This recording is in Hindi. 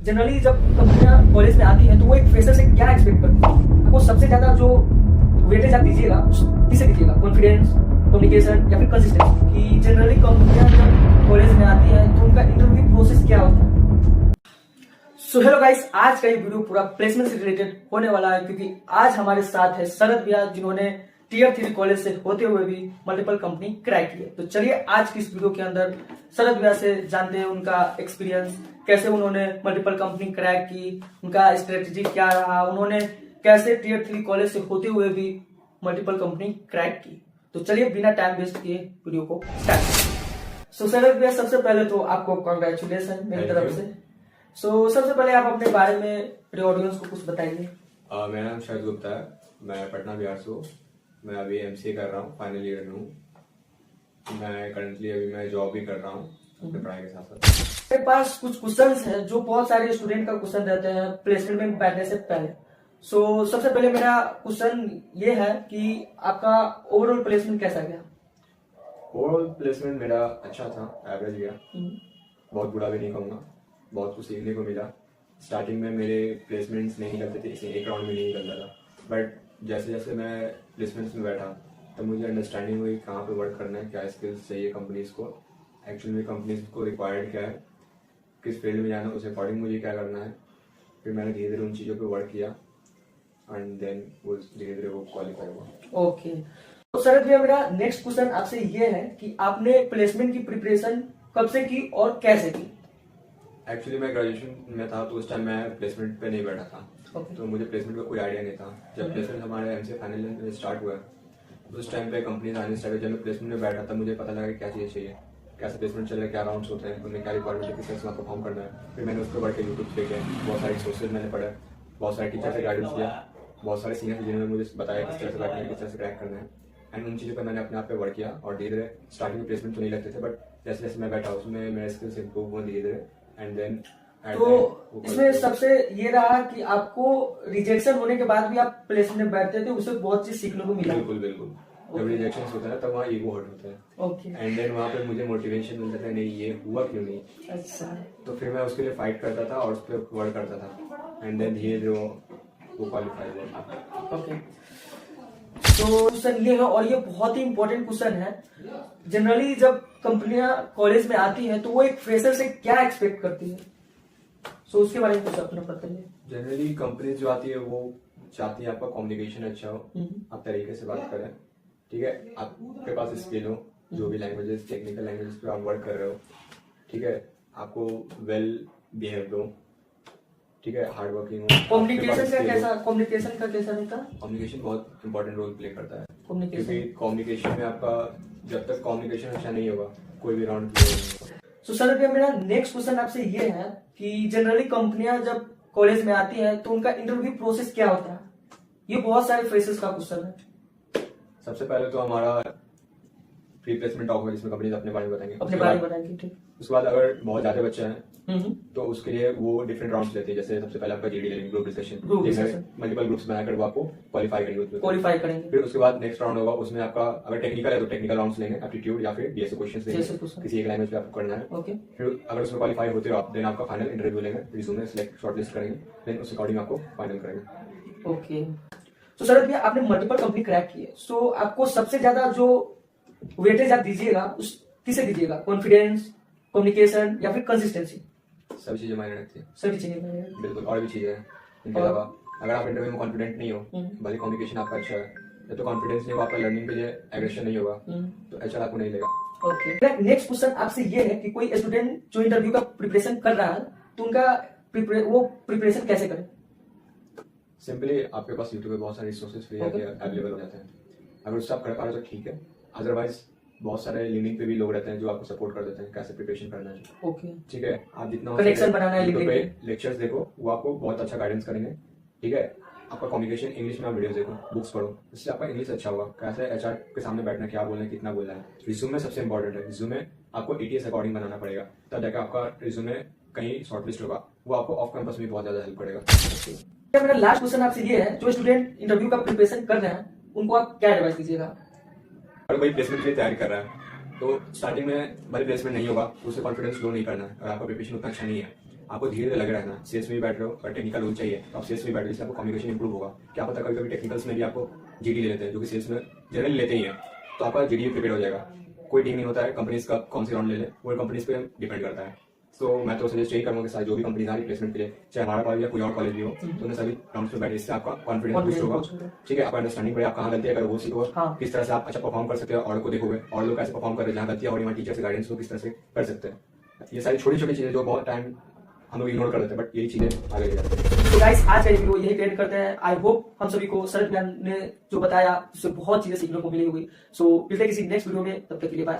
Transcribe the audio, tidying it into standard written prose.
जनरली जब कंपनियां कॉलेज में आती हैं तो वो एक फ्रेशर से क्या एक्सपेक्ट करती है? आपको सबसे ज्यादा जो वेटेज आप दीजिएगा किसे दीजिएगा? कॉन्फिडेंस, कम्युनिकेशन या फिर कंसिस्टेंसी? कि जनरली कंपनियां जब कॉलेज में आती हैं तो उनका इंटरव्यू प्रोसेस क्या होता है? सो हेलो गाइस, आज का ये वीडियो पूरा प्लेसमेंट से रिलेटेड होने वाला है क्योंकि आज हमारे साथ है शरद भैया, जिन्होंने टियर 3 कॉलेज से होते हुए भी मल्टीपल कंपनी क्रैक की है। तो चलिए आज की इस वीडियो के अंदर शरद भैया से जानते हैं उनका एक्सपीरियंस, कैसे उन्होंने मल्टीपल कंपनी क्रैक की, उनका स्ट्रेटेजी क्या रहा, उन्होंने कैसे टियर 3 कॉलेज से होते हुए भी मल्टीपल कंपनी क्रैक की। तो चलिए बिना टाइम वेस्ट किए वीडियो को स्टार्ट करें। सो शरद भैया, सबसे पहले तो आपको कॉन्ग्रेचुलेसन मेरी तरफ से। सबसे पहले आप अपने बारे में मेरे ऑडियंस को कुछ बताइए। मेरा नाम शरद गुप्ता है, मैं पटना बिहार से हूँ। मैं अभी एमसीए कर रहा हूँ, फाइनल ईयर में हूँ। मैं करंटली अभी मैं जॉब भी कर रहा हूँ अपने पढ़ाई के साथ साथ। मेरे पास कुछ क्वेश्चंस हैं जो बहुत सारे स्टूडेंट का क्वेश्चन रहते हैं प्लेसमेंट में बैठने से पहले। सबसे पहले मेरा क्वेश्चन ये है कि आपका ओवरऑल प्लेसमेंट कैसा गया? ओवरऑल प्लेसमेंट मेरा अच्छा था, एवरेज गया, बहुत बुरा भी नहीं कहूँगा। बहुत कुछ सीखने को मिला। स्टार्टिंग में मेरे प्लेसमेंट्स नहीं निकलते थे, इसलिए एक राउंड में नहीं निकलता था। बट जैसे जैसे मैं प्लेसमेंट्स में बैठा तो मुझे अंडरस्टैंडिंग हुई कहाँ पे वर्क करना है, क्या स्किल्स चाहिए कंपनीज को, एक्चुअली में कंपनीज को रिक्वायर्ड क्या है, किस फील्ड में जाना है, उस अकॉर्डिंग मुझे क्या करना है। फिर मैंने धीरे धीरे उन चीज़ों पे वर्क किया एंड देन वो धीरे धीरे वो क्वालिफाई हुआ। ओके, तो शरद भैया मेरा नेक्स्ट क्वेश्चन आपसे ये है कि आपने प्लेसमेंट की प्रिपरेशन कब से की और कैसे की? एक्चुअली मैं ग्रेजुएशन में था तो उस टाइम मैं प्लेसमेंट पे नहीं बैठा था। तो मुझे प्लेसमेंट का कोई आइडिया नहीं था। जब प्लेसमेंट हमारे एमसीए फाइनल में स्टार्ट हुआ तो उस टाइम पे कंपनीज आने स्टार्ट हुई। जब मैं प्लेसमेंट में बैठा था मुझे पता लगा कि क्या चीज़ चाहिए, कैसे प्लेसमेंट चल रहा है, क्या राउंड्स होते हैं, उनमें क्या रिक्वायरमेंट है, किस तरह से परफॉर्म करना है। फिर मैंने उस पर बढ़ के यूट्यूब देखे, बहुत सारे सोर्सेज मैंने पढ़े, बहुत सारे टीचर से गाइडेंस लिया, बहुत सारे सीनियर जिन्होंने मुझे बताया किस तरह से बैठना है, किस तरह से क्रैक करना है। एंड उन चीज़ों पर मैंने अपने आप पे वर्क किया और धीरे धीरे स्टार्टिंग में प्लेसमेंट तो नहीं लगते थे, बट जैसे जैसे मैं बैठा उसमें मेरे स्किल्स इंप्रूव हुए धीरे धीरे। एंड देन तो इसमें सबसे ये रहा कि आपको रिजेक्शन होने के बाद भी आप प्लेसमेंट में बैठते थे, उससे बहुत चीज सीखने को मिला। बिल्कुल बिल्कुल। जब रिजेक्शन होता है तब वहाँ ईगो हर्ट होता है। ओके। एंड देन वहाँ पे मुझे मोटिवेशन मिलता था, नहीं ये हुआ क्यों नहीं। अच्छा। तो फिर मैं उसके लिए फाइट करता था और उस पर वर्क करता था। एंड देन धीरे धीरे वो क्वालिफाई हुआ। ओके, तो क्वेश्चन ये है और ये बहुत ही इंपॉर्टेंट क्वेश्चन है। जनरली जब कंपनियां कॉलेज में आती हैं तो वो एक फ्रेशर से क्या एक्सपेक्ट करती है? उसके बारे में कुछ अपना बताइए। जनरली कंपनीज जो आती है वो चाहती है आपका कम्युनिकेशन अच्छा हो, आप तरीके से बात करें, ठीक है, आपके पास स्किल हो, जो भी लैंग्वेजेस, टेक्निकल लैंग्वेजेस पे आप वर्क कर रहे हो, ठीक है, आपको वेल बिहेव्ड हो, ठीक है, हार्ड वर्किंग हो। कम्युनिकेशन का कैसा रहता है? कम्युनिकेशन बहुत इंपॉर्टेंट रोल प्ले करता है, क्योंकि कम्युनिकेशन में आपका जब तक कम्युनिकेशन अच्छा नहीं होगा कोई भी राउंड क्लियर नहीं होगा। सर भैया मेरा नेक्स्ट क्वेश्चन आपसे ये है कि जनरली कंपनियां जब कॉलेज में आती हैं तो उनका इंटरव्यू प्रोसेस क्या होता है? ये बहुत सारे फ्रेशर्स का क्वेश्चन है। सबसे पहले तो हमारा प्री प्लेसमेंट टॉक है जिसमें कंपनीज अपने बारे में बताएंगे, ठीक। उसके बाद अगर बहुत ज्यादा बच्चे हैं तो उसके लिए वो डिफरेंट राउंड्स लेते हैं। जैसे सबसे पहले आपका जीडी लेंगे, ग्रुप डिस्कशन, मल्टीपल ग्रुप्स बनाकर वो आपको क्वालिफाई करेंगे। फिर उसके बाद नेक्स्ट राउंड होगा, उसमें आपका अगर टेक्निकल है तो टेक्निकल राउंड्स लेंगे, एप्टीट्यूड या फिर डीएसए क्वेश्चंस लेंगे, किसी एक लैंग्वेज पे आपको करना है। फिर अगर उसमें क्वालिफाई होते हो आप, देन आपका फाइनल इंटरव्यू लेंगे, रिज्यूमे सिलेक्ट शॉर्टलिस्ट करेंगे, देन उस अकॉर्डिंग आपको फाइनल करेंगे। ओके, तो शरद भैया आपने मल्टीपल कंपनी क्रैक की है, आपको सबसे ज्यादा जो वेटेज आप दीजिएगा उस किसे दीजिएगा? कॉन्फिडेंस, कम्युनिकेशन या फिर कंसिस्टेंसी? सभी चीजें मायने रखती है। सभी चीजें बिल्कुल, और भी चीजें हैं इनके अलावा। अगर आप इंटरव्यू में कॉन्फिडेंट नहीं हो, भले कम्युनिकेशन आपका अच्छा है, जब तो कॉन्फिडेंस नहीं होगा, आपका लर्निंग के लिए एग्रेशन नहीं होगा, तो एचआर आपको नहीं लेगा। ओके, नेक्स्ट क्वेश्चन आपसे ये है कि कोई स्टूडेंट जो इंटरव्यू का प्रिपरेशन कर रहा है तो उनका वो प्रिपरेशन कैसे करे? सिंपली आपके पास यूट्यूब पे बहुत सारे रिसोर्सेज फ्री अवेलेबल हो जाते हैं। अगर उससे आप कर पा रहे हो तो ठीक है, अदरवाइज बहुत सारे लिंक्डइन पे भी लोग रहते हैं जो आपको सपोर्ट कर देते हैं कैसे प्रिपरेशन करना है। ओके, ठीक है, आप जितना कनेक्शन बनाना है लिंक्डइन पे, लेक्चर्स देखो, वो आपको बहुत अच्छा गाइडेंस करेंगे। ठीक है, आपका कम्युनिकेशन इंग्लिश में आप वीडियोस देखो, बुक्स पढ़ो, इससे आपका इंग्लिश अच्छा होगा, कैसे एचआर के सामने बैठना, क्या बोलना है, कितना बोलना है। रिज्यूमे सबसे इंपॉर्टेंट है, रिज्यूमे आपको एटीएस अकॉर्डिंग बनाना पड़ेगा, तब जाकर आपका रिज्यूमे कहीं शॉर्टलिस्ट होगा, वो आपको ऑफ कैंपस में बहुत ज्यादा हेल्प करेगा। मेरा लास्ट क्वेश्चन आपसे ये है, जो स्टूडेंट इंटरव्यू का प्रिपरेशन कर रहे हैं उनको आप क्या एडवाइस दीजिएगा? अगर कोई प्लेसमेंट के लिए तैयारी कर रहा है तो स्टार्टिंग में भले प्लेसमेंट नहीं होगा तो उसे कॉन्फिडेंस लो नहीं करना है। अगर आपका प्रिपरेशन उतना अच्छा नहीं है आपको धीरे धीरे लगे रहना, सेल्स में भी बैठ रहे हो और टेक्निकल रोल चाहिए तो आप सेल्स में बैठ रहे हो, इससे आपको कम्युनिकेशन इंप्रूव होगा। क्या पता कभी कभी टेक्निकल्स में भी आपको जीडी ले लेते हैं, जो कि सेल्स में जनरली लेते ही हैं, तो आपका जीडी प्रिपेयर हो जाएगा। कोई ठीक नहीं होता है कंपनीज का कौन सी राउंड ले ले, वो कंपनीज पे डिपेंड करता है। तो मैं तो सजेस्ट यही करूँगा कि सारी जो भी कंपनीज आ रही प्लेसमेंट के लिए, चाहे हमारा कॉलेज या कोई और कॉलेज भी हो, तो उन्हें सभी राउंड्स में बैठे, इससे आपका कॉन्फिडेंस बूस्ट होगा। ठीक है, आपका अंडरस्टैंडिंग बढ़े, आप कहाँ गलतियाँ करो वो सीखो, किस तरह से आप अच्छा परफॉर्म कर सकते हो और को देखोगे और लोग कैसे परफॉर्म कर रहे हैं, जहाँ गलतियाँ हो रही है टीचर से गाइडेंस हो किस तरह से कर सकते हैं। ये सारी छोटी छोटी चीजें जो बहुत टाइम हम लोग इग्नोर कर देते हैं, बट यही चीजें आगे ले जाती हैं। तो गाइस आज का वीडियो यही एंड करते हैं। आई होप हम सभी को शरद भैया ने जो बताया उससे बहुत चीजें सीखने को मिली होगी। सो मिलते हैं किसी नेक्स्ट वीडियो में, तब तक के लिए बाय।